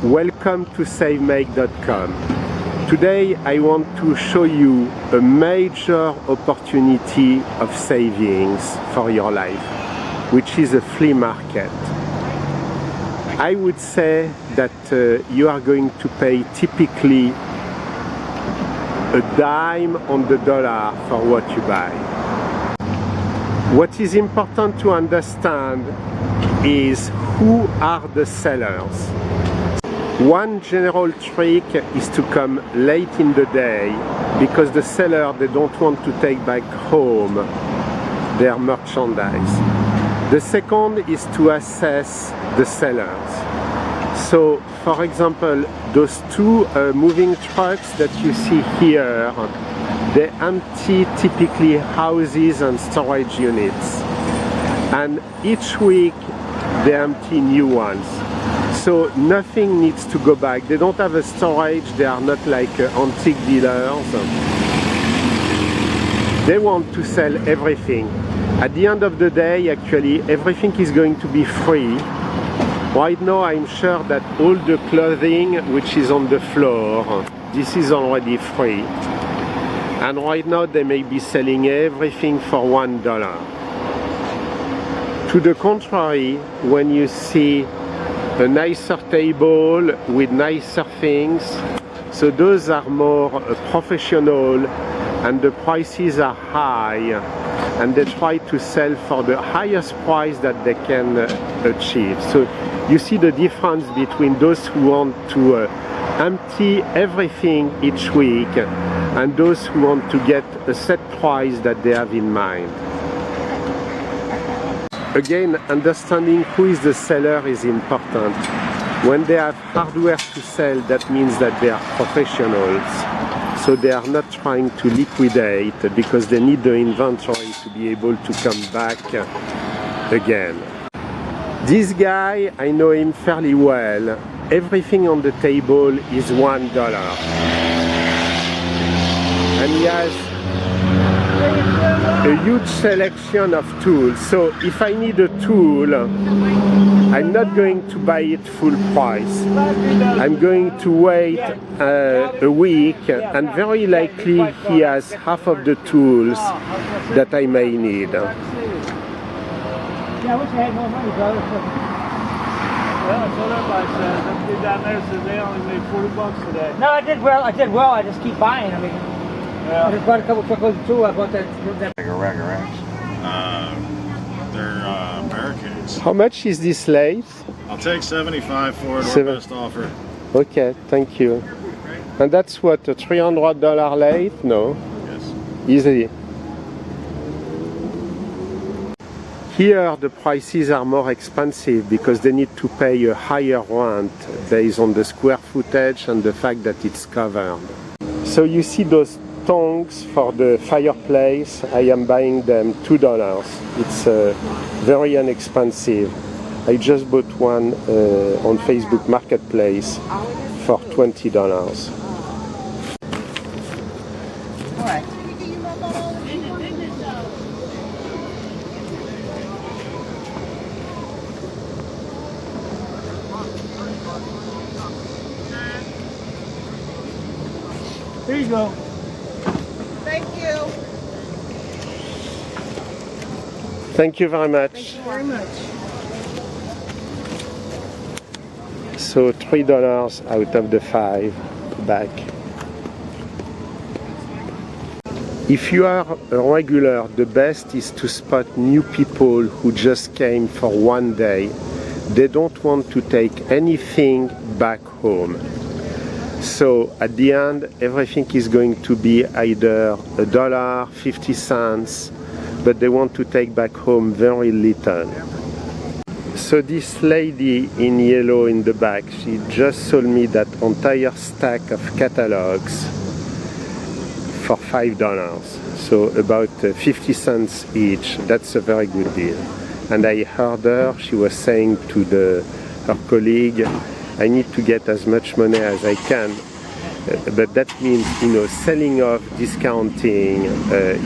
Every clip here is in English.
Welcome to savemake.com. Today I want to show you a major opportunity of savings for your life, which is a flea market. I would say that you are going to pay typically a dime on the dollar for what you buy. What is important to understand is who are the sellers. One general trick is to come late in the day because the seller, they don't want to take back home their merchandise. The second is to assess the sellers. So, for example, those two moving trucks that you see here, they empty typically houses and storage units. And each week they empty new ones. So nothing needs to go back. They don't have a storage, they are not like antique dealers. They want to sell everything. At the end of the day, actually, everything is going to be free. Right now, I'm sure that all the clothing which is on the floor, this is already free. And right now, they may be selling everything for $1. To the contrary, when you see a nicer table with nicer things, so those are more professional and the prices are high and they try to sell for the highest price that they can achieve. So you see the difference between those who want to empty everything each week and those who want to get a set price that they have in mind. Again, understanding who is the seller is important. When they have hardware to sell, that means that they are professionals. So they are not trying to liquidate because they need the inventory to be able to come back again. This guy, I know him fairly well. Everything on the table is $1. And he has a huge selection of tools. So if I need a tool, I'm not going to buy it full price. I'm going to wait a week and very likely he has half of the tools that I may need. Yeah, I wish I had more money, brother. Well, I told everybody, that dude down there said they only made $40 today. No, I did well. I just keep buying. I mean, yeah. I just bought a couple truckloads of tools. I bought that. They're barricades. How much is this lathe? I'll take 75 for it, or best offer. Okay, thank you. And that's what, a $300 lathe? No? Yes. Easily. Here the prices are more expensive because they need to pay a higher rent based on the square footage and the fact that it's covered. So you see those tongs for the fireplace, I am buying them $2. It's very inexpensive. I just bought one on Facebook Marketplace for $20. All right. There you go. Thank you. Thank you very much. Thank you very much. So $3 out of the 5 back. If you are a regular, the best is to spot new people who just came for one day. They don't want to take anything back home. So at the end, everything is going to be either $1, 50 cents, but they want to take back home very little. So this lady in yellow in the back, she just sold me that entire stack of catalogs for $5. So about 50 cents each. That's a very good deal. And I heard her, she was saying to her colleague, I need to get as much money as I can, but that means, selling off, discounting,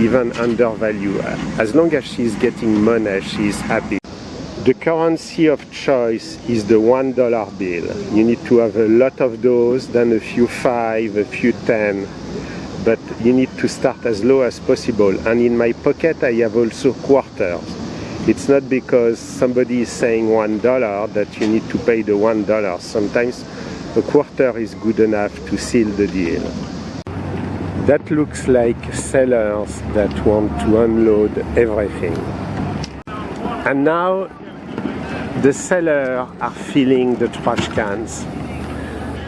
even under value. As long as she's getting money, she's happy. The currency of choice is the $1 bill. You need to have a lot of those, then a few 5, a few 10, but you need to start as low as possible. And in my pocket I have also quarters. It's not because somebody is saying $1 that you need to pay the $1. Sometimes a quarter is good enough to seal the deal. That looks like sellers that want to unload everything. And now the sellers are filling the trash cans.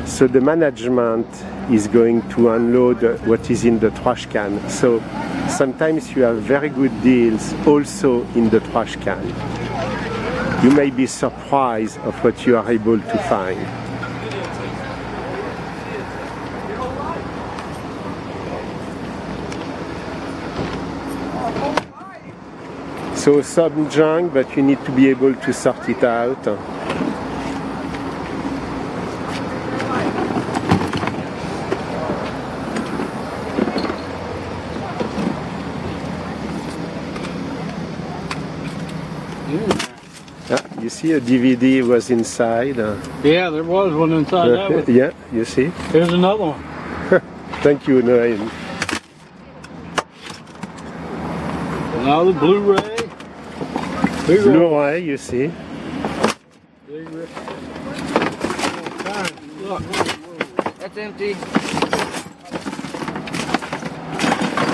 So the management is going to unload what is in the trash can. So sometimes you have very good deals also in the trash can. You may be surprised of what you are able to find. So some junk, but you need to be able to sort it out. You see a DVD was inside. Yeah, there was one inside that one. Yeah, you see? Here's another one. Thank you, Noel. Now the Blu-ray. Blu-ray, you see? Look. That's empty.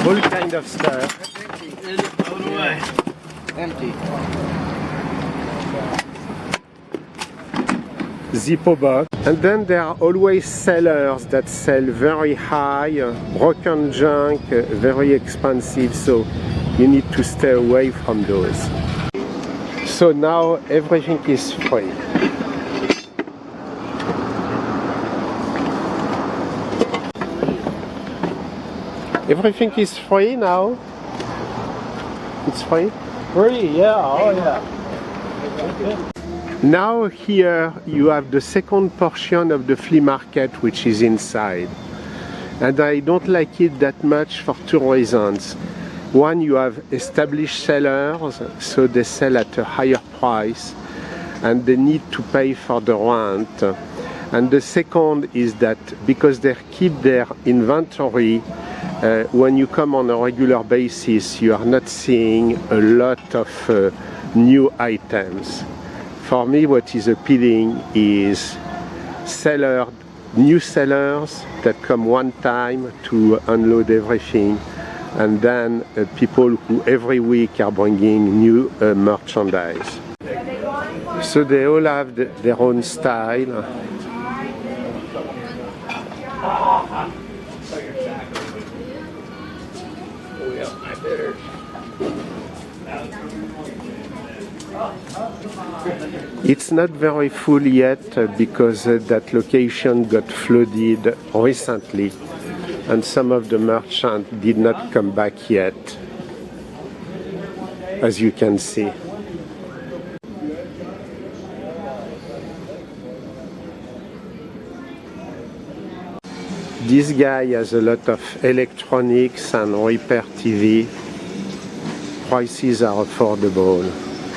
All kind of stuff. That's empty. Throw it away. Empty. Zippo box. And then there are always sellers that sell very high, broken junk, very expensive, so you need to stay away from those. So now everything is free. Everything is free now? It's free? Free, yeah, oh yeah. Now here you have the second portion of the flea market which is inside. And I don't like it that much for two reasons. One, you have established sellers, so they sell at a higher price and they need to pay for the rent. And the second is that because they keep their inventory, when you come on a regular basis, you are not seeing a lot of new items. For me, what is appealing is new sellers that come one time to unload everything, and then people who every week are bringing new merchandise. So they all have their own style. It's not very full yet because that location got flooded recently and some of the merchants did not come back yet, as you can see. This guy has a lot of electronics and repair TV. Prices are affordable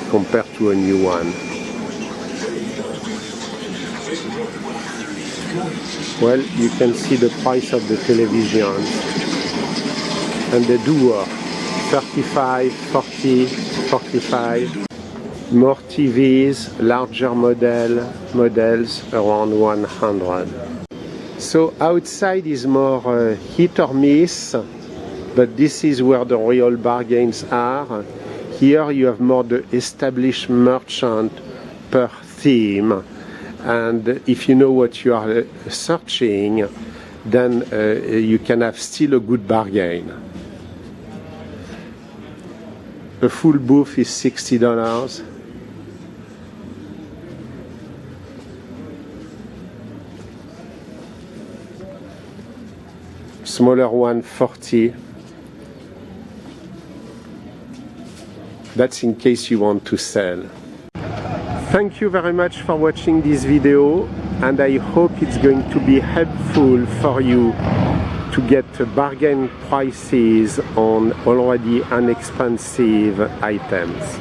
compared to a new one. Well, you can see the price of the television, and they do work. 35, 40, 45. More TVs, larger models around 100. So outside is more hit or miss, but this is where the real bargains are. Here you have more the established merchant per theme, and if you know what you are searching, then you can have still a good bargain. A full booth is $60. Smaller one, 40. That's in case you want to sell. Thank you very much for watching this video, and I hope it's going to be helpful for you to get bargain prices on already inexpensive items.